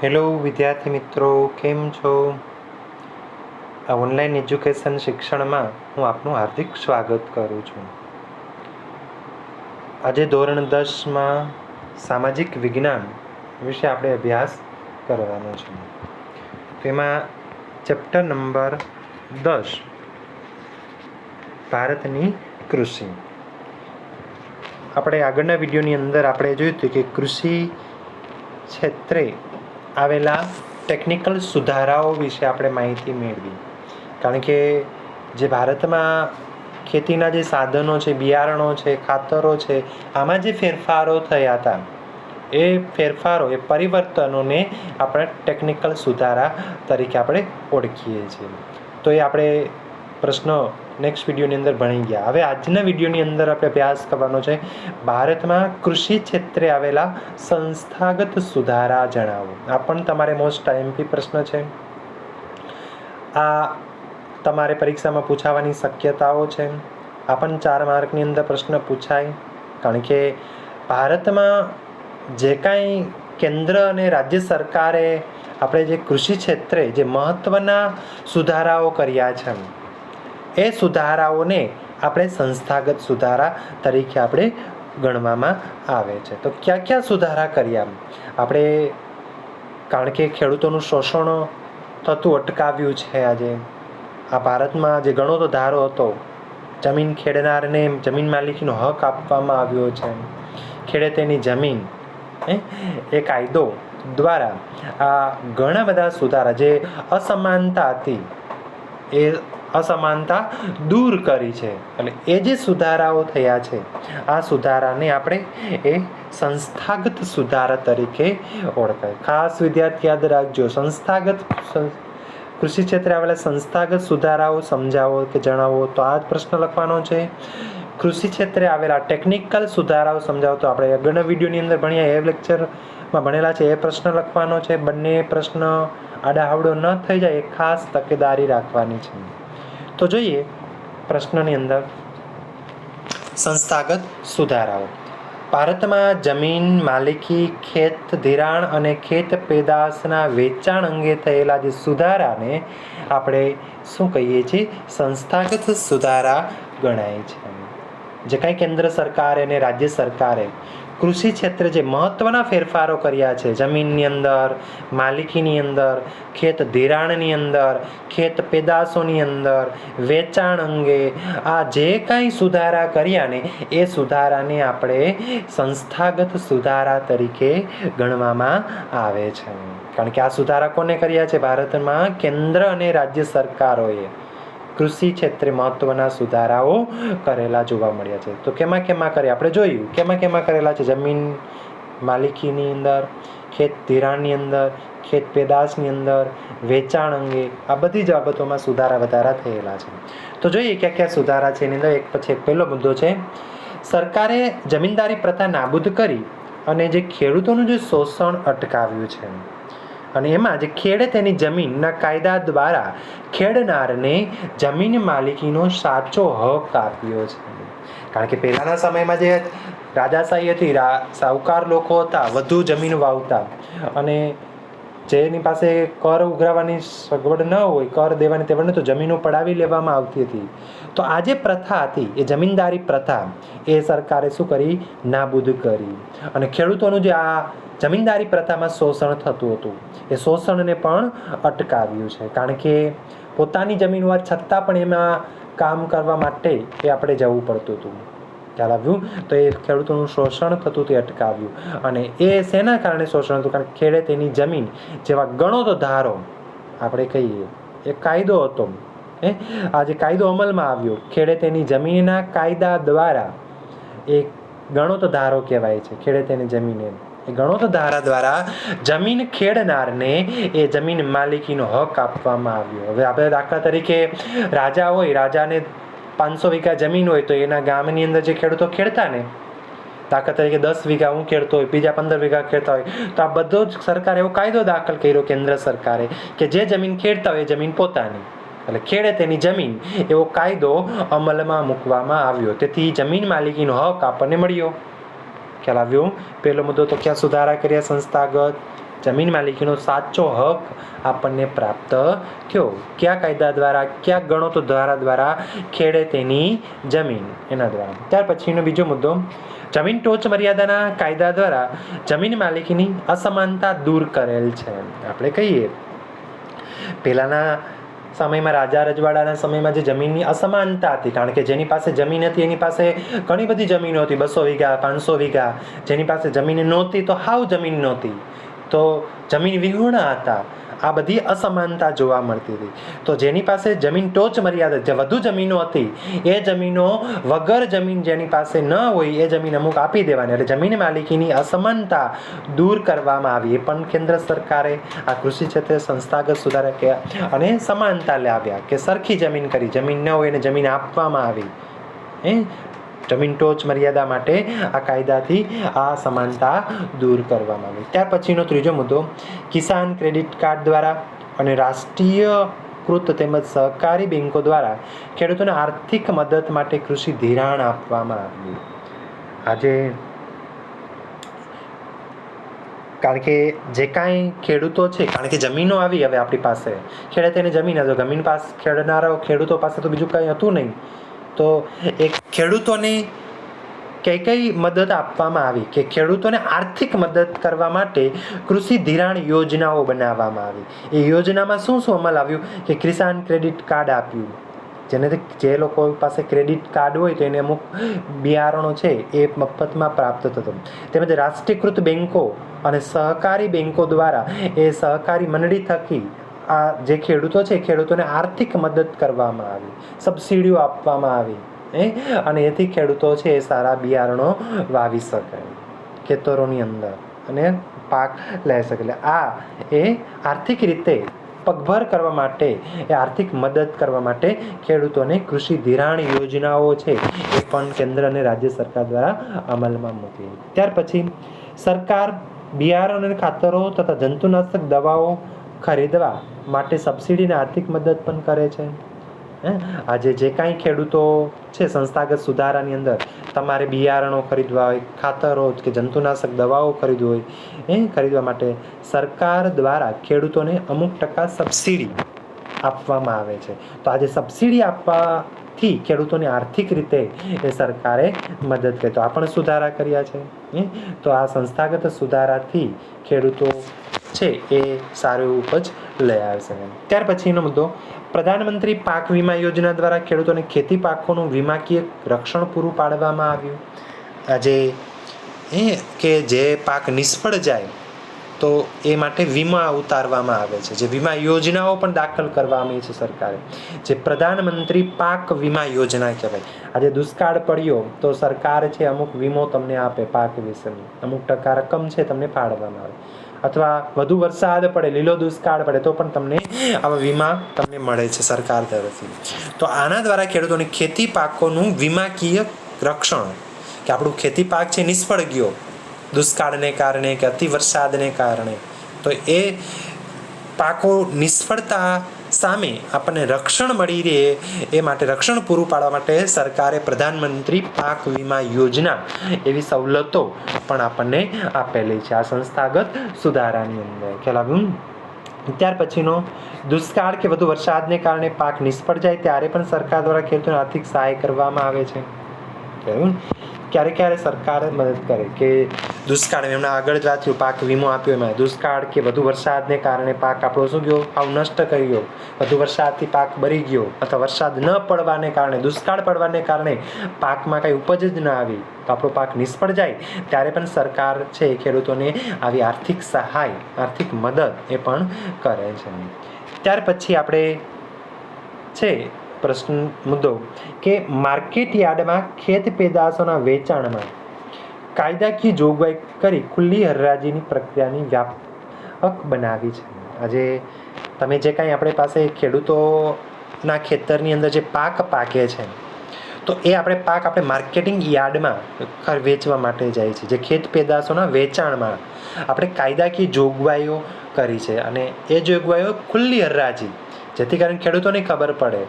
Hello વિદ્યાર્થી મિત્રો, કેમ છો? આ ઓનલાઈન એજ્યુકેશન શિક્ષણમાં હું આપનું હાર્દિક સ્વાગત કરું છું. આજે ધોરણ 10માં સામાજિક વિજ્ઞાન વિશે આપણે અભ્યાસ કરવાનો છે. તેમાં ચેપ્ટર નંબર 10 ભારતની કૃષિ. આપણે આગળના વિડીયોની અંદર આપણે જોયું હતું કે કૃષિ ક્ષેત્રે આવેલા ટેકનિકલ સુધારાઓ વિશે આપણે માહિતી મેળવી. કારણ કે જે ભારતમાં ખેતીના જે સાધનો છે, બિયારણો છે, ખાતરો છે, આમાં જે ફેરફારો થયા હતા એ ફેરફારો, એ પરિવર્તનોને આપણે ટેકનિકલ સુધારા તરીકે આપણે ઓળખીએ છીએ. તો એ આપણે પ્રશ્ન નેક્સ્ટ વિડીયોની અંદર ભણી ગયા. હવે આજના વિડીયોની અંદર આપણે અભ્યાસ કરવાનો છે ભારતમાં કૃષિ ક્ષેત્રે આવેલા સંસ્થાગત સુધારા જણાવો. આ પણ તમારે મોસ્ટ આઈએમપી પ્રશ્ન છે. આ તમારે પરીક્ષામાં પૂછાવાની શક્યતાઓ છે. આ પણ 4 માર્કની અંદર પ્રશ્ન પૂછાય. કારણ કે ભારતમાં જે કાંઈ કેન્દ્ર અને રાજ્ય સરકારે આપણે જે કૃષિ ક્ષેત્રે જે મહત્ત્વના સુધારાઓ કર્યા છે એ સુધારાઓને આપણે સંસ્થાગત સુધારા તરીકે આપણે ગણવામાં આવે છે. તો ક્યાં સુધારા કર્યા આપણે? કારણ કે ખેડૂતોનું શોષણ થતું અટકાવ્યું છે. આજે આ ભારતમાં જે ઘણો તો ધારો હતો, જમીન ખેડનારને જમીન માલિકીનો હક આપવામાં આવ્યો છે. ખેડે તેની જમીન એ કાયદો દ્વારા આ ઘણા બધા સુધારા, જે અસમાનતા હતી એ અસમાનતા દૂર કરી છે. એટલે એ જે સુધારાઓ થયા છે, આ સુધારાને આપણે એ સંસ્થાગત સુધારા તરીકે ઓળખાય. ખાસ વિદ્યાર્થી યાદ રાખજો, સંસ્થાગત કૃષિ ક્ષેત્રે આવેલા સંસ્થાગત સુધારાઓ સમજાવો કે જણાવો. તો આ જ પ્રશ્ન લખવાનો છે. કૃષિ ક્ષેત્રે આવેલા ટેકનિકલ સુધારાઓ સમજાવો. તો આપણે આગળના વિડીયોની અંદર ભણ્યા, એ લેક્ચરમાં ભણેલા છે, એ પ્રશ્ન લખવાનો છે. બંને પ્રશ્ન આડાહવડો ન થઈ જાય એ ખાસ તકેદારી રાખવાની છે. તો જોઈએ પ્રશ્નની અંદર સંસ્થાગત સુધારાઓ. ભારતમાં જમીન માલિકી, ખેત ધિરાણ અને ખેત પેદાશના વેચાણ અંગે થયેલા જે સુધારાને આપણે શું કહીએ છીએ? સંસ્થાગત સુધારા ગણાય છે. જે કાંઈ કેન્દ્ર સરકાર અને રાજ્ય સરકારે કૃષિ ક્ષેત્રે જે મહત્ત્વના ફેરફારો કર્યા છે, જમીનની અંદર, માલિકીની અંદર, ખેત ધિરાણની અંદર, ખેત પેદાશોની અંદર, વેચાણ અંગે આ જે કાંઈ સુધારા કર્યા ને એ સુધારાને આપણે સંસ્થાગત સુધારા તરીકે ગણવામાં આવે છે. કારણ કે આ સુધારા કોને કર્યા છે? ભારતમાં કેન્દ્ર અને રાજ્ય સરકારોએ કૃષિ ક્ષેત્રે મહત્વના સુધારાઓ કરેલા જોવા મળ્યા છે. તો કેમાં કર્યા આપણે જોયું. કેમાં કરેલા છે? જમીન માલિકીની અંદર, ખેત ધિરાણની અંદર, ખેત પેદાશની અંદર, વેચાણ અંગે આ બધી જ બાબતોમાં સુધારા વધારા થયેલા છે. તો જોઈએ ક્યાં સુધારા છે એની અંદર. એક પછી એક પહેલો મુદ્દો છે, સરકારે જમીનદારી પ્રથા નાબૂદ કરી અને જે ખેડૂતોનું જે શોષણ અટકાવ્યું છે. અને એમાં જે ખેડે તેની જમીનના કાયદા દ્વારા ખેડનારને જમીન માલિકીનો સાચો હક આપ્યો છે. કારણ કે પહેલાના સમયમાં જે રાજાશાહી હતી, સાહુકાર લોકો હતા, વધુ જમીન વાવતા અને જેની પાસે કર ઉઘરાવવાની સગવડ ન હોય, કર દેવાની તેવડ તો જમીનો પડાવી લેવામાં આવતી હતી. તો આ જે પ્રથા હતી, એ જમીનદારી પ્રથા, એ સરકારે શું કરી? નાબૂદ કરી. અને ખેડૂતોનું જે આ જમીનદારી પ્રથામાં શોષણ થતું હતું, એ શોષણને પણ અટકાવ્યું છે. કારણ કે પોતાની જમીન હોવા છતાં પણ એમાં કામ કરવા માટે એ આપણે જવું પડતું હતું. ખ્યાલ આવ્યું? તો એ ખેડૂતોનું શોષણ થતું તે અટકાવ્યું. અને એ શેના કારણે શોષણ હતું? કારણ કે ખેડે તેની જમીન જેવા ઘણો તો ધારો આપણે કહીએ, એ કાયદો હતો. આ જે કાયદો અમલમાં આવ્યો, ખેડે તેની જમીનના કાયદા દ્વારા, એ ઘણો તો ધારો કહેવાય છે. ખેડે તેની જમીન એ ઘણો તો ધારા દ્વારા જમીન ખેડનારને એ જમીન માલિકીનો હક આપવામાં આવ્યો. હવે આપણે દાખલા તરીકે રાજા હોય, રાજાને 500 વીઘા જમીન હોય, તો એના ગામની અંદર જે ખેડૂતો ખેડતા ને, દાખલા તરીકે 10 વીઘા હું ખેડતો હોય, બીજા 15 વીઘા ખેડતા હોય, તો આ બધો જ સરકારે એવો કાયદો દાખલ કર્યો કેન્દ્ર સરકારે કે જે જમીન ખેડતા હોય એ જમીન પોતાની, એટલે ખેડે તેની જમીન, એવો કાયદો અમલમાં મૂકવામાં આવ્યો. તેથી જમીન માલિકીનો હક આપણને મળ્યો. ખ્યાલ આવ્યો? પહેલો મુદ્દો તો ક્યાં સુધારા કર્યા? સંસ્થાગત જમીન માલિકીનો સાચો હક આપણને પ્રાપ્ત થયો. કયા કાયદા દ્વારા, કયા ગણોતો દ્વારા ખેડે તેની જમીન, એના દ્વારા. ત્યાર પછીનો બીજો મુદ્દો, જમીન ટોચ મર્યાદાના કાયદા દ્વારા જમીન માલિકીની અસમાનતા દૂર કરેલ છે. આપણે કહીએ પહેલાના સમયમાં, રાજા રજવાડાના સમયમાં જે જમીનની અસમાનતા હતી, કારણ કે જેની પાસે જમીન હતી એની પાસે ઘણી બધી જમીનો હતી, 200 વીઘા 500 વીઘા. જેની પાસે જમીન નહોતી તો હાવ જમીન નહોતી, તો જમીન વિહોણા હતા. આ બધી અસમાનતા જોવા મળતી હતી. તો જેની પાસે જમીન ટોચ મર્યાદા, જે વધુ જમીનો હતી, એ જમીનો વગર જમીન જેની પાસે ન હોય એ જમીન અમુક આપી દેવાની, એટલે જમીન માલિકીની અસમાનતા દૂર કરવામાં આવી. એ પણ કેન્દ્ર સરકારે આ કૃષિ ક્ષેત્રે સંસ્થાગત સુધારા કર્યા અને સમાનતા લાવ્યા, કે સરખી જમીન કરી, જમીન ન હોય એને જમીન આપવામાં આવી. જમીન ટોચ મર્યાદા માટે આ કાયદાથી આ સમાનતા દૂર કરવામાં આવી. ત્યાર પછીનો ત્રીજો મુદ્દો, કિસાન ક્રેડિટ કાર્ડ દ્વારા અને રાષ્ટ્રીયકૃત તેમજ સહકારી બેન્કો દ્વારા ખેડૂતોને આર્થિક મદદ માટે કૃષિ ધિરાણ આપવામાં આવ્યું. આજે કારણ કે જે કાંઈ ખેડૂતો છે, કારણ કે જમીનો આવી હવે આપણી પાસે, ખેડે તેને જમીન હતો, જમીન પાસે ખેડૂતો પાસે તો બીજું કંઈ હતું નહીં, તો એ ખેડૂતોને કઈ મદદ આપવામાં આવી, કે ખેડૂતોને આર્થિક મદદ કરવા માટે કૃષિ ધિરાણ યોજનાઓ બનાવવામાં આવી. એ યોજનામાં શું શું અમલ આવ્યું, કે કિસાન ક્રેડિટ કાર્ડ આપ્યું, જેનાથી જે લોકો પાસે ક્રેડિટ કાર્ડ હોય તો એને અમુક બિયારણો છે એ મફતમાં પ્રાપ્ત થતું. તેમજ રાષ્ટ્રીયકૃત બેન્કો અને સહકારી બેન્કો દ્વારા એ સહકારી મંડળી થકી આ જે ખેડૂતો છે, ખેડૂતોને આર્થિક મદદ કરવામાં આવી, સબસિડીઓ આપવામાં આવી, અને એથી ખેડૂતો છે એ સારા બિયારણો વાવી શકે ખેતરોની અંદર અને પાક લઈ શકે. એટલે આ એ આર્થિક રીતે પગભર કરવા માટે, એ આર્થિક મદદ કરવા માટે ખેડૂતોને કૃષિ ધિરાણ યોજનાઓ છે એ પણ કેન્દ્ર અને રાજ્ય સરકાર દ્વારા અમલમાં મૂકી. ત્યાર પછી સરકાર બિયારણ અને ખાતરો તથા જંતુનાશક દવાઓ ખરીદવા માટે સબસિડીને આર્થિક મદદ પણ કરે છે. આજે જે કાંઈ ખેડૂતો છે, સંસ્થાગત સુધારાની અંદર તમારે બિયારણો ખરીદવા હોય, ખાતરો કે જંતુનાશક દવાઓ ખરીદવી હોય, એ ખરીદવા માટે સરકાર દ્વારા ખેડૂતોને અમુક ટકા સબસિડી આપવામાં આવે છે. તો આજે સબસિડી આપવાથી ખેડૂતોને આર્થિક રીતે એ સરકારે મદદ કરી. તો આ પણ સુધારા કર્યા છે. તો આ સંસ્થાગત સુધારાથી ખેડૂતો છે એ સારું ઉપજ લઈ આવી શકે. ત્યાર પછીનો મુદ્દો, પ્રધાનમંત્રી પાક વીમા યોજના દ્વારા ખેડૂતોને ખેતી પાકોનું વીમાકીય રક્ષણ પૂરું પાડવામાં આવ્યું. આજે કે જે પાક નિષ્ફળ જાય તો એ માટે વીમા ઉતારવામાં આવે છે, જે વીમા યોજનાઓ પણ દાખલ કરવામાં આવી છે સરકારે, જે પ્રધાનમંત્રી પાક વીમા યોજના કહેવાય. આજે દુષ્કાળ પડ્યો તો સરકાર છે અમુક વીમો તમને આપે, પાક વિશેની અમુક ટકા રકમ છે તમને ફાળવવામાં આવે, અથવા વધુ વરસાદ પડે, લીલો દુષ્કાળ પડે તો પણ તમને આવા વીમા તમને મળે છે સરકાર તરફથી. તો આના દ્વારા ખેડૂતોની ખેતી પાકોનું વીમાકીય રક્ષણ, કે આપણું ખેતી પાક છે નિષ્ફળ ગયો દુષ્કાળને કારણે કે અતિ વરસાદને કારણે, તો એ પાકો નિષ્ફળતા સામે આપણને રક્ષણ મળી રહે એ માટે, રક્ષણ પૂરું પાડવા માટે સરકારે પ્રધાનમંત્રી પાક વીમા યોજના એવી સવલતો પણ આપણને આપેલી છે આ સંસ્થાગત સુધારાની અંદર. ખ્યાલ આવ્યું? ત્યાર પછીનો, દુષ્કાળ કે વધુ વરસાદને કારણે પાક નિષ્ફળ જાય ત્યારે પણ સરકાર દ્વારા ખેડૂતોને આર્થિક સહાય કરવામાં આવે છે. ક્યારે ક્યારે સરકાર મદદ કરે, કે દુષ્કાળ, એમના આગળ જ વાત થયું, પાક વીમો આપ્યો, એમાં દુષ્કાળ કે વધુ વરસાદને કારણે પાક આપણો શું ગયો, આવ નષ્ટ કરી ગયો, વધુ વરસાદથી પાક બળી ગયો, અથવા વરસાદ ન પડવાને કારણે, દુષ્કાળ પડવાને કારણે પાકમાં કાંઈ ઉપજ જ ન આવી, તો આપણો પાક નિષ્ફળ જાય ત્યારે પણ સરકાર છે ખેડૂતોને આવી આર્થિક સહાય, આર્થિક મદદ એ પણ કરે છે. ત્યાર પછી આપણે છે પ્રશ્ન મુદ્દો, કે માર્કેટ યાર્ડમાં ખેત પેદાશોના વેચાણમાં કાયદાકીય જોગવાઈ કરી ખુલ્લી હરાજીની પ્રક્રિયાની વ્યાપક બનાવી છે. આજે તમે જે કાંઈ આપણી પાસે ખેડૂતોના ખેતરની અંદર જે પાક પાકે છે, તો એ આપણે માર્કેટિંગ યાર્ડમાં વેચવા માટે જાય છે. જે ખેત પેદાશોના વેચાણમાં આપણે કાયદાકીય જોગવાઈઓ કરી છે, અને એ જોગવાઈઓ ખુલ્લી હરાજી, જેથી કરીને ખેડૂતોને ખબર પડે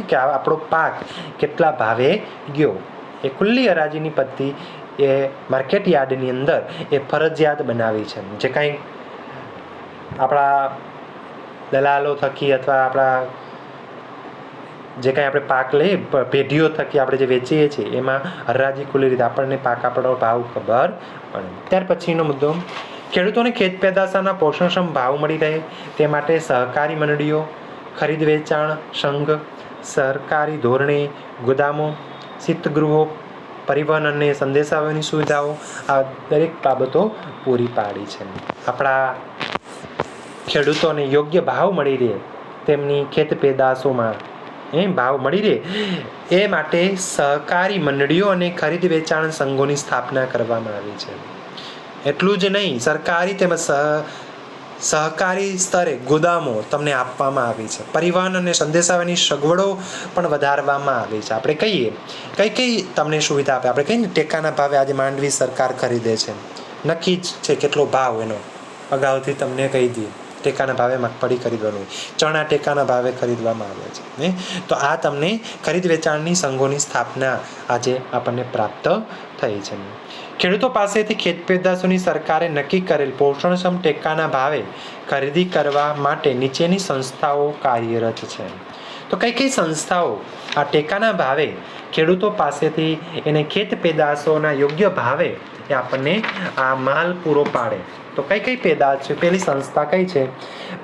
કે આપણો પાક કેટલા ભાવે ગયો. એ ખુલ્લી હરાજીની પદ્ધતિ એ માર્કેટ યાર્ડની અંદર એ ફરજિયાત બનાવી છે. જે કાંઈ આપણા દલાલો થકી અથવા આપણા જે કાંઈ આપણે પાક લઈએ પેઢીઓ થકી આપણે જે વેચીએ છીએ એમાં હરાજી ખુલ્લી રીતે આપણને પાક આપણો ભાવ ખબર પડે. ત્યાર પછીનો મુદ્દો, ખેડૂતોને ખેત પેદાશોના પોષણક્ષમ ભાવ મળી રહે તે માટે સહકારી મંડળીઓ, ખરીદ વેચાણ સંઘ, સરકારી ધોરણે ગોદામો, શીતગૃહો, પરિવહન અને સંદેશાવ્યવહારની સુવિધાઓ આ દરેક બાબતો પૂરી પાડી છે. આપણા ખેડૂતોને યોગ્ય ભાવ મળી રહે, તેમની ખેત પેદાશોમાં ભાવ મળી રહે એ માટે સહકારી મંડળીઓ અને ખરીદ વેચાણ સંઘોની સ્થાપના કરવામાં આવી છે. એટલું જ નહીં, સરકારી તેમજ સહકારી સ્તરે ગોદામો તમને આપવામાં આવી છે. પરિવહન અને સંદેશાવ્યવહારની સગવડો પણ વધારવામાં આવી છે. આપણે કહીએ કઈ તમને સુવિધા આપે, આપણે કહીએ ને ટેકાના ભાવે આજે માંડવી સરકાર ખરીદે છે, નક્કી જ છે કેટલો ભાવ એનો અગાઉથી તમને કહી દઈએ. ટેકાના ભાવે મગફળી ખરીદવાનું હોય, ચણા ટેકાના ભાવે ખરીદવામાં આવે છે ને. તો આ તમને ખરીદ વેચાણની સંઘોની સ્થાપના આજે આપણને પ્રાપ્ત થઈ છે. ખેડૂતો પાસેથી ખેત પેદાશોની સરકારે નક્કી કરેલ પોષણક્ષમ ટેકાના ભાવે ખરીદી કરવા માટે નીચેની સંસ્થાઓ કાર્યરત છે. તો કઈ સંસ્થાઓ આ ટેકાના ભાવે ખેડૂતો પાસેથી એને ખેત પેદાશોના યોગ્ય ભાવે એ આપણને આ માલ પૂરો પાડે? તો કઈ પેદાશ છે? પહેલી સંસ્થા કઈ છે?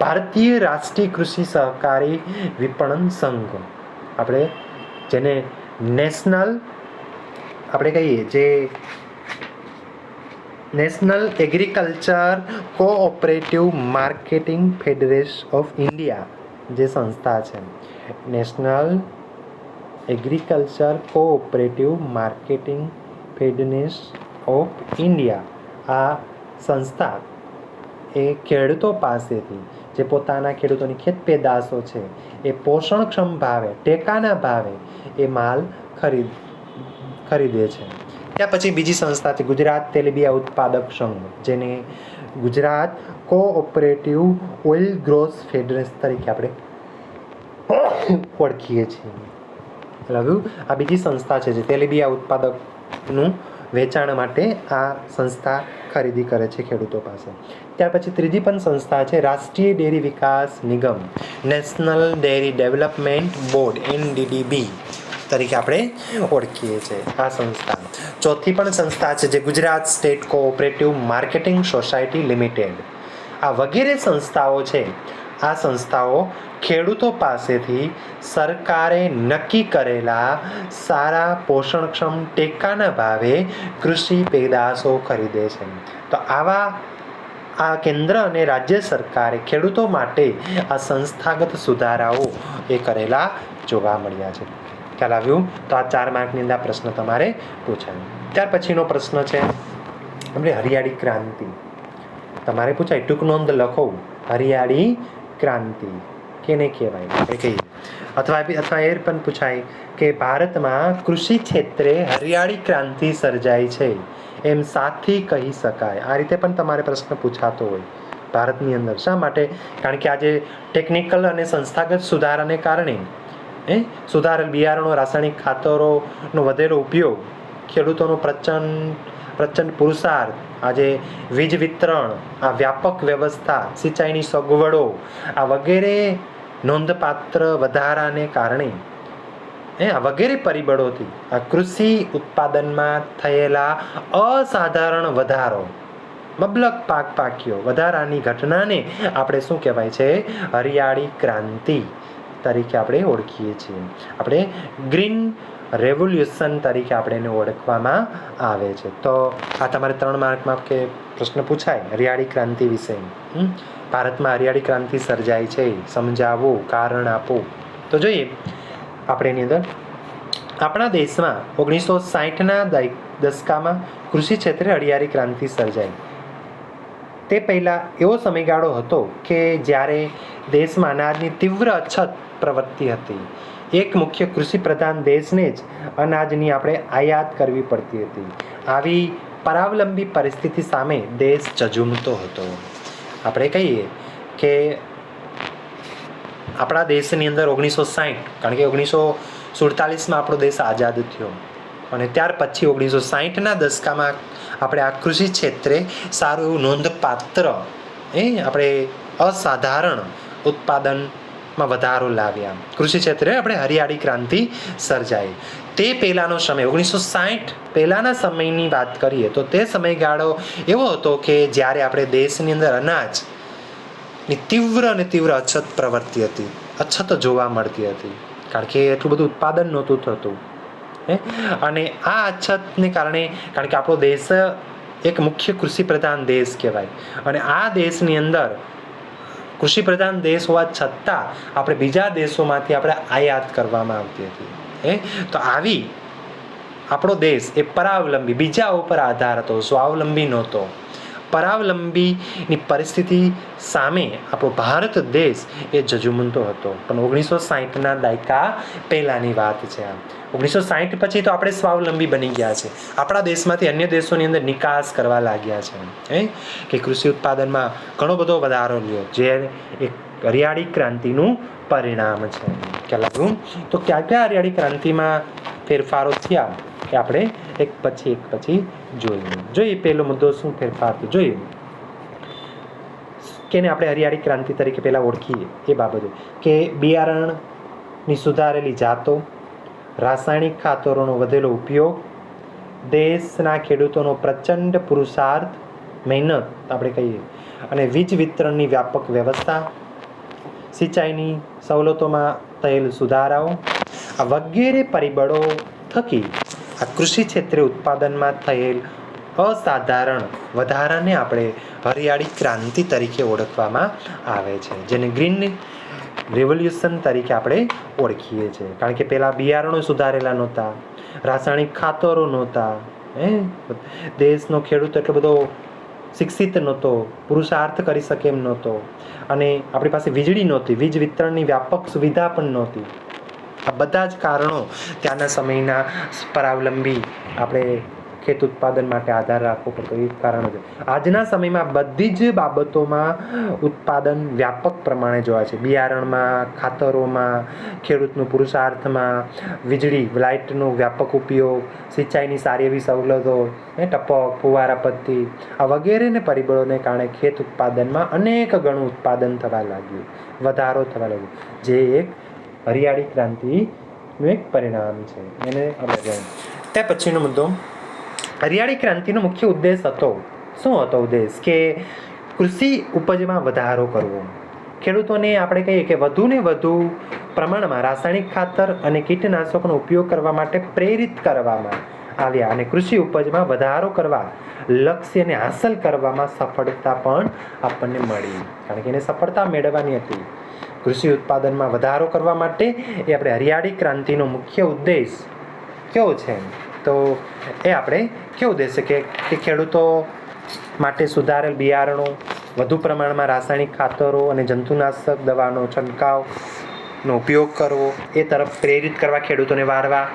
ભારતીય રાષ્ટ્રીય કૃષિ સહકારી વિપણન સંઘ, આપણે જેને નેશનલ આપણે કહીએ જે national agriculture cooperative marketing federation of India જે સંસ્થા છે, national agriculture cooperative marketing federation of India, આ સંસ્થા એ ખેડૂતો પાસેથી જે પોતાના ખેડૂતોની ખેત પેદાશો છે એ પોષણક્ષમ ભાવે ટેકાના ભાવે એ માલ ખરીદે છે. ત્યાર પછી બીજી સંસ્થા છે ગુજરાત તેલીબિયાં ઉત્પાદક સંઘ, જેને Gujarat cooperative oil gross federation તરીકે આપણે ઓળખીએ છીએ. આ બીજી સંસ્થા છે જે તેલીબિયાં ઉત્પાદકનું વેચાણ માટે આ સંસ્થા ખરીદી કરે છે ખેડૂતો પાસે. ત્યાર પછી ત્રીજી પણ સંસ્થા છે રાષ્ટ્રીય ડેરી વિકાસ નિગમ, national dairy development board NDDB તરીકે આપણે ઓળખીએ છીએ આ સંસ્થા. ચોથી પણ સંસ્થા છે જે Gujarat state cooperative marketing society limited. આ વગેરે સંસ્થાઓ છે. આ સંસ્થાઓ ખેડૂતો પાસેથી સરકારે નક્કી કરેલા સારા પોષણક્ષમ ટેકાના ભાવે કૃષિ પેદાશો ખરીદે છે. તો આવા આ કેન્દ્ર અને રાજ્ય સરકારે ખેડૂતો માટે આ સંસ્થાગત સુધારાઓ એ કરેલા જોવા મળ્યા છે. ખ્યાલ આવ્યું? તો આ 4 માર્કની અંદર પ્રશ્ન તમારે પૂછાય. ત્યાર પછીનો પ્રશ્ન છે આપણે હરિયાળી ક્રાંતિ. તમારે પૂછાય, ટૂંક નોંધ લખો, હરિયાળી ક્રાંતિ કેને કહેવાય આપણે કહીએ. અથવા એ પણ પૂછાય કે ભારતમાં કૃષિ ક્ષેત્રે હરિયાળી ક્રાંતિ સર્જાઈ છે એમ સાથી કહી શકાય. આ રીતે પણ તમારે પ્રશ્ન પૂછાતો હોય ભારતની અંદર. શા માટે? કારણ કે આજે ટેકનિકલ અને સંસ્થાગત સુધારાને કારણે સુધારેલ બિયારણો, રાસાયણિક ખાતરોનો વધેરો ઉપયોગ, ખેડૂતોનો પ્રચંડ પુરુષાર્થ, આજે વીજ વિતરણ, આ વ્યાપક વ્યવસ્થા, સિંચાઈની સગવડો, આ વગેરે નોંધપાત્ર વધારાને કારણે આ વગેરે પરિબળોથી આ કૃષિ ઉત્પાદનમાં થયેલા અસાધારણ વધારો, મબલક પાક પાક્યો વધારાની ઘટનાને આપણે શું કહેવાય છે? હરિયાળી ક્રાંતિ તરીકે આપણે ઓળખીએ છીએ. આપણે ગ્રીન રેવોલ્યુશન તરીકે આપણે એને ઓળખવામાં આવે છે. તો આ તમારે 3 માર્કમાં કે પ્રશ્ન પૂછાય હરિયાળી ક્રાંતિ વિશે. ભારતમાં હરિયાળી ક્રાંતિ સર્જાય છે, સમજાવો, કારણ આપો. તો જોઈએ આપણે એની અંદર આપણા દેશમાં 1960ના દશકામાં કૃષિ ક્ષેત્રે હરિયાળી ક્રાંતિ સર્જાઈ. તે પહેલાં એવો સમયગાળો હતો કે જ્યારે દેશમાં અનાજની તીવ્ર અછત પ્રવર્તી હતી. એક મુખ્ય કૃષિ પ્રધાન દેશને જ અનાજની આપણે આયાત કરવી પડતી હતી. આવી પરાવલંબી પરિસ્થિતિ સામે દેશ ઝઝૂમતો હતો. આપણે કહીએ કે આપણા દેશની અંદર 1960, કારણ કે 1947માં આપણો દેશ આઝાદ થયો અને ત્યાર પછી 1960ના દશકામાં આપણે આ કૃષિ ક્ષેત્રે સારું એવું નોંધપાત્ર આપણે અસાધારણ ઉત્પાદનમાં વધારો લાવ્યા. કૃષિ ક્ષેત્રે આપણે હરિયાળી ક્રાંતિ સર્જાઈ. તે પહેલાંનો સમય 1960 પહેલાંના સમયની વાત કરીએ તો તે સમયગાળો એવો હતો કે જ્યારે આપણે દેશની અંદર અનાજની તીવ્ર અને તીવ્ર અછત પ્રવર્તી હતી, અછત જોવા મળતી હતી, કારણ કે એટલું બધું ઉત્પાદન નહોતું થતું. અને આ અછતને કારણે, કારણ કે આપણો દેશ એક મુખ્ય કૃષિ પ્રધાન દેશ કહેવાય, અને આ દેશની અંદર કૃષિ પ્રધાન દેશ હોવા છતાં આપણે બીજા દેશોમાંથી આપણે આયાત કરવામાં આવતી હતી. તો આવી આપણો દેશ એ પરાવલંબી, બીજા ઉપર આધાર હતો, સ્વાવલંબી નહોતો. પરાવલંબીની પરિસ્થિતિ સામે આપણો ભારત દેશ એ ઝઝુમતો હતો. પણ 1960ના દાયકા પહેલાંની વાત છે. 1960 પછી તો આપણે સ્વાવલંબી બની ગયા છે. આપણા દેશમાંથી અન્ય દેશોની અંદર નિકાસ કરવા લાગ્યા છે, કે કૃષિ ઉત્પાદનમાં ઘણો બધો વધારો લ્યો, જે એક હરિયાળી ક્રાંતિનું પરિણામ છે. ખ્યાલ આવ્યું? તો ક્યાં ક્યાં હરિયાળી ક્રાંતિમાં ફેરફારો થયા એ આપણે એક પછી જોઈએ. પહેલો મુદ્દો શું ફેરફાર થયો જોઈએ, કે આપણે હરિયાળી ક્રાંતિ તરીકે પહેલાં ઓળખીએ એ બાબતે, કે બિયારણની સુધારેલી જાતો, રાસાયણિક ખાતરોનો વધેલો ઉપયોગ, દેશના ખેડૂતોનો પ્રચંડ પુરુષાર્થ, મહેનત આપણે કહીએ, અને વીજ વિતરણની વ્યાપક વ્યવસ્થા, સિંચાઈની સવલતોમાં થયેલ સુધારાઓ, આ વગેરે પરિબળો થકી આ કૃષિ ક્ષેત્રે ઉત્પાદનમાં થયેલ અસાધારણ વધારાને આપણે હરિયાળી ક્રાંતિ તરીકે ઓળખવામાં આવે છે, જેને ગ્રીન રેવોલ્યુશન તરીકે આપણે ઓળખીએ છીએ. કારણ કે પહેલાં બિયારણો સુધારેલા નહોતા, રાસાયણિક ખાતરો નહોતા, દેશનો ખેડૂત એટલો બધો શિક્ષિત નહોતો, પુરુષાર્થ કરી શકે એમ નહોતો, અને આપણી પાસે વીજળી નહોતી, વીજ વિતરણની વ્યાપક સુવિધા પણ નહોતી. આ બધા જ કારણો ત્યાંના સમયના પરાવલંબી આપણે ખેત ઉત્પાદન માટે આધાર રાખવો પડતો એ કારણો છે. આજના સમયમાં બધી જ બાબતોમાં ઉત્પાદન વ્યાપક પ્રમાણે જોવાય છે. બિયારણમાં, ખાતરોમાં, ખેડૂતનું પુરુષાર્થમાં, વીજળી લાઇટનો વ્યાપક ઉપયોગ, સિંચાઈની સારી એવી સવલતો, ટપક, ફુવારા પદ્ધતિ, આ વગેરેને પરિબળોને કારણે ખેત ઉત્પાદનમાં અનેક ગણું ઉત્પાદન થવા લાગ્યું, વધારો થવા લાગ્યો, જે એક હરિયાળી ક્રાંતિનું એક પરિણામ છે. એને આપણે ત્યાં પછીનો મુદ્દો, હરિયાળી ક્રાંતિનો મુખ્ય ઉદ્દેશ હતો. શું હતો ઉદ્દેશ? કે કૃષિ ઉપજમાં વધારો કરવો. ખેડૂતોને આપણે કહીએ કે વધુ ને વધુ પ્રમાણમાં રાસાયણિક ખાતર અને કીટનાશકોનો ઉપયોગ કરવા માટે પ્રેરિત કરવામાં આવ્યા, અને કૃષિ ઉપજમાં વધારો કરવા લક્ષ્યને હાંસલ કરવામાં સફળતા પણ આપણને મળી. કારણ કે એને સફળતા મેળવવાની હતી. કૃષિ ઉત્પાદનમાં વધારો કરવા માટે એ આપણે હરિયાળી ક્રાંતિનો મુખ્ય ઉદ્દેશ કેવો છે? તો એ આપણે કેવો ઉદ્દેશ છે કે ખેડૂતો માટે સુધારેલ બિયારણો, વધુ પ્રમાણમાં રાસાયણિક ખાતરો અને જંતુનાશક દવાનો છંટકાવનો ઉપયોગ કરવો, એ તરફ પ્રેરિત કરવા, ખેડૂતોને વારવા,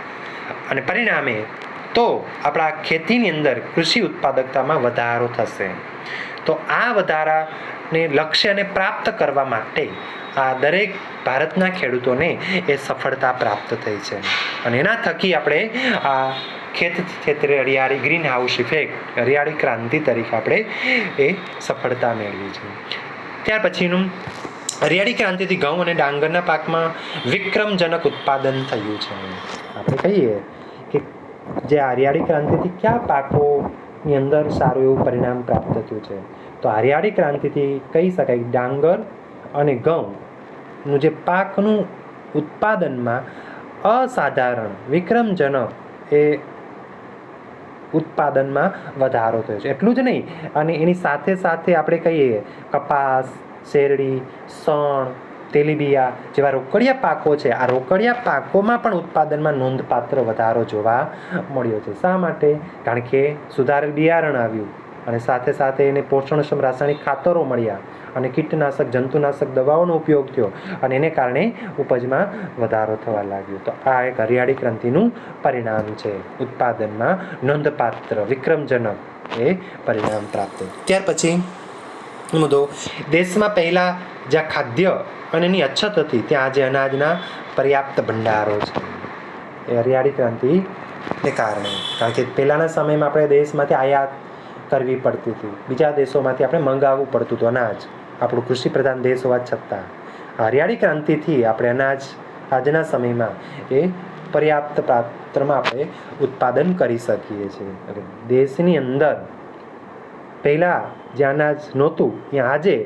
અને પરિણામે તો આપણા ખેતીની અંદર કૃષિ ઉત્પાદકતામાં વધારો થશે. તો આ વધારાને લક્ષ્યને પ્રાપ્ત કરવા માટે આ દરેક ભારતના ખેડૂતોને એ સફળતા પ્રાપ્ત થઈ છે, અને એના થકી આપણે આ ખેત ક્ષેત્રે હરિયાળી ગ્રીન હાઉસ ઇફેક્ટ, હરિયાળી ક્રાંતિ તરીકે આપણે એ સફળતા મેળવી છે. ત્યાર પછીનું, હરિયાળી ક્રાંતિથી ઘઉં અને ડાંગરના પાકમાં વિક્રમજનક ઉત્પાદન થયું છે. આપણે કહીએ કે જે હરિયાળી ક્રાંતિથી કયા પાકોની અંદર સારું એવું પરિણામ પ્રાપ્ત થયું છે? તો હરિયાળી ક્રાંતિથી કહી શકાય ડાંગર અને ઘઉંનું જે પાકનું ઉત્પાદનમાં અસાધારણ, વિક્રમજનક એ ઉત્પાદનમાં વધારો થયો છે. એટલું જ નહીં, અને એની સાથે સાથે આપણે કહીએ કપાસ, શેરડી, શણ, તેલીબિયા જેવા રોકડિયા પાકો છે. આ રોકડિયા પાકોમાં પણ ઉત્પાદનમાં નોંધપાત્ર વધારો જોવા મળ્યો છે. શા માટે? કારણ કે સુધારેલ બિયારણ આવ્યું, અને સાથે સાથે એને પોષણક્ષમ રાસાયણિક ખાતરો મળ્યા, અને કીટનાશક, જંતુનાશક દવાઓનો ઉપયોગ થયો, અને એને કારણે ઉપજમાં વધારો થવા લાગ્યો. તો આ એક હરિયાળી ક્રાંતિનું પરિણામ છે. ઉત્પાદનમાં નોંધપાત્ર, વિક્રમજનક એ પરિણામ પ્રાપ્ત થયું. ત્યાર પછી મુદ્દો, દેશમાં પહેલાં જ્યાં ખાદ્ય અને એની અછત હતી, ત્યાં આજે અનાજના પર્યાપ્ત ભંડારો છે. એ હરિયાળી ક્રાંતિને કારણે. કારણ કે પહેલાંના સમયમાં આપણે દેશમાંથી આયાત કરવી પડતી હતી, બીજા દેશોમાંથી આપણે મંગાવવું પડતું હતું અનાજ, આપણો કૃષિ પ્રધાન દેશ હોવા છતાં હરિયાળી ક્રાંતિથી આપણે અનાજ આજના સમયમાં એ પર્યાપ્ત પાત્રમાં આપણે ઉત્પાદન કરી શકીએ છીએ. દેશની અંદર પહેલાં જે અનાજ નહોતું ત્યાં આજે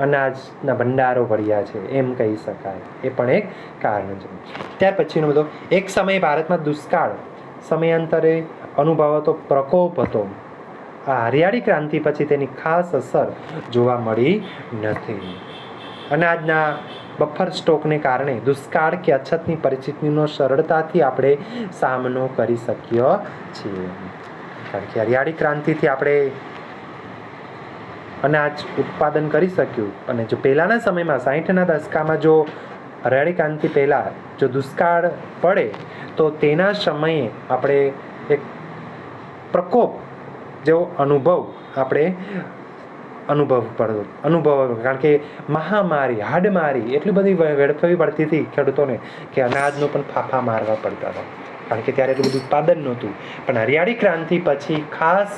અનાજના ભંડારો ભર્યા છે એમ કહી શકાય. એ પણ એક કારણ છે. ત્યાર પછીનો બધો એક સમયે ભારતમાં દુષ્કાળ સમયાંતરે અનુભવાતો પ્રકોપ હતો. આ હરિયાળી ક્રાંતિ પછી તેની ખાસ અસર જોવા મળી નથી. અનાજના બફર સ્ટોકને કારણે દુષ્કાળ કે અછતની પરિસ્થિતિનો સરળતાથી આપણે સામનો કરી શક્યો છીએ. કારણ કે હરિયાળી ક્રાંતિથી આપણે અનાજ ઉત્પાદન કરી શક્યું. અને જો પહેલાંના સમયમાં 60ના દશકામાં જો હરિયાળી ક્રાંતિ પહેલાં જો દુષ્કાળ પડે તો તેના સમયે આપણે એક પ્રકોપ જેવો અનુભવ આપણે કારણ કે મહામારી હાડમારી એટલી બધી વેડફવી પડતી હતી ખેડૂતોને કે અનાજનો પણ ફાફા મારવા પડતા હતા. કારણ કે ત્યારે એટલું બધું ઉત્પાદન નહોતું. પણ હરિયાળી ક્રાંતિ પછી ખાસ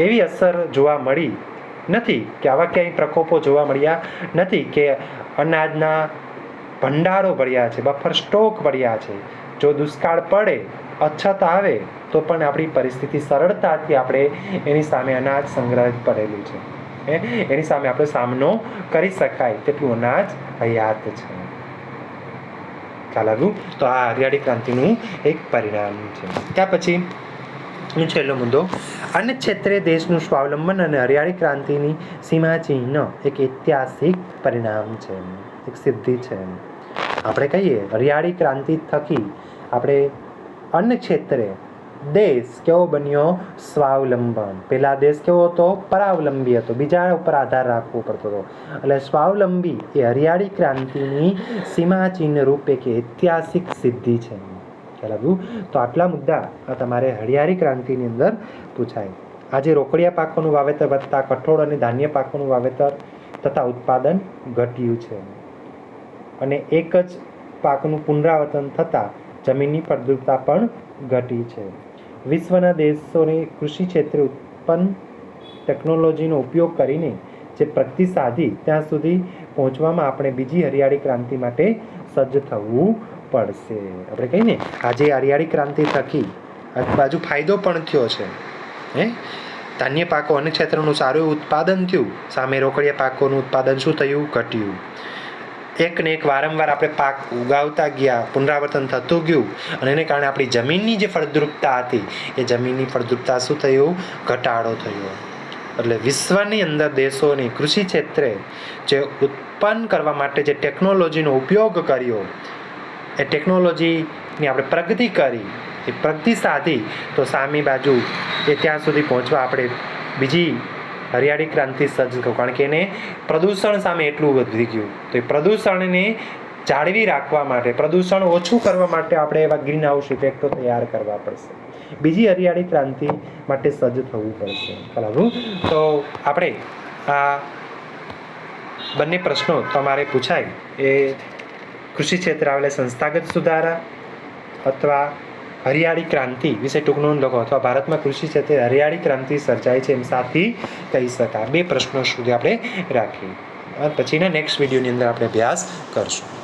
એવી અસર જોવા મળી નથી કે આવા ક્યાંય પ્રકોપો જોવા મળ્યા નથી કે અનાજના ભંડારો ભર્યા છે, બફર સ્ટોક ભર્યા છે. જો દુષ્કાળ પડે, અછત આવે તો પણ આપણી પરિસ્થિતિ સરળતાથી આપણે એની સામે અનાજ સંગ્રહિત પડેલું છે, એની સામે આપણે સામનો કરી શકાય તેટલું અનાજ હયાત છે. ખ્યાલ આવ્યું? તો આ હરિયાળી ક્રાંતિનું એક પરિણામ છે. ત્યાર પછી છેલ્લો મુદ્દો, અન્ય ક્ષેત્રે દેશનું સ્વાવલંબન અને હરિયાળી ક્રાંતિની સીમાચિહ્ન એક ઐતિહાસિક પરિણામ છે, એક સિદ્ધિ છે. આપણે કહીએ હરિયાળી ક્રાંતિ થકી આપણે અન્ય ક્ષેત્રે દેશ કેવો બન્યો? સ્વાવલંબન. પહેલા દેશ કેવો હતો? પરાવલંબી હતો, બીજા ઉપર આધાર રાખવો પડતો હતો. એટલે સ્વાવલંબી એ હરિયાળી ક્રાંતિની સીમાચિહ્ન રૂપ એક ઐતિહાસિક સિદ્ધિ છે. ખ્યાલ આવ્યું? તો આટલા મુદ્દા તમારે હરિયાળી ક્રાંતિની અંદર પૂછાય. આજે રોકડિયા પાકોનું વાવેતર વધતા કઠોળ અને ધાન્ય પાકોનું વાવેતર તથા ઉત્પાદન ઘટ્યું છે. અને એક જ પાકનું પુનરાવર્તન થતાં જમીનની ફળદ્રુપતા પણ ઘટી છે. વિશ્વના દેશોને કૃષિ ક્ષેત્રે ઉત્પન્ન ટેકનોલોજીનો ઉપયોગ કરીને જે પ્રગતિ સાધી ત્યાં સુધી પહોંચવામાં આપણે બીજી હરિયાળી ક્રાંતિ માટે સજ્જ થવું પડશે. આપણે કહીએ ને આજે હરિયાળી ક્રાંતિ થકી બાજુ ફાયદો પણ થયો છે. ધાન્ય પાકો અને ક્ષેત્રનું સારું ઉત્પાદન થયું, સામે રોકડિયા પાકોનું ઉત્પાદન શું થયું? ઘટ્યું. એક ને એક વારંવાર આપણે પાક ઉગાવતા ગયા, પુનરાવર્તન થતું ગયું અને એને કારણે આપણી જમીનની જે ફળદ્રુપતા હતી એ જમીનની ફળદ્રુપતા શું થયું? ઘટાડો થયો. એટલે વિશ્વની અંદર દેશોની કૃષિ ક્ષેત્રે જે ઉત્પન્ન કરવા માટે જે ટેકનોલોજીનો ઉપયોગ કર્યો, એ ટેકનોલોજીની આપણે પ્રગતિ કરી, એ પ્રગતિ સાધી તો સામી બાજુ એ ત્યાં સુધી પહોંચવા આપણે બીજી હરિયાળી ક્રાંતિ સજ્જ થયું. કારણ કે એને પ્રદૂષણ સામે એટલું વધી ગયું. તો એ પ્રદૂષણને જાળવી રાખવા માટે, પ્રદૂષણ ઓછું કરવા માટે આપણે એવા ગ્રીન હાઉસ ઇફેક્ટો તૈયાર કરવા પડશે. બીજી હરિયાળી ક્રાંતિ માટે સજ્જ થવું પડશે. બરાબર? તો આપણે આ બંને પ્રશ્નો તમારે પૂછાય એ કૃષિ ક્ષેત્રે આવેલા સંસ્થાગત સુધારા અથવા હરિયાળી ક્રાંતિ વિશે ટૂંક નોંધ લખો, અથવા ભારતમાં કૃષિ ક્ષેત્રે હરિયાળી ક્રાંતિ સર્જાય છે એમ સાથી કહી શકાય. બે પ્રશ્નો સુધી આપણે રાખીએ. પછીના નેક્સ્ટ વિડીયોની અંદર આપણે અભ્યાસ કરશું.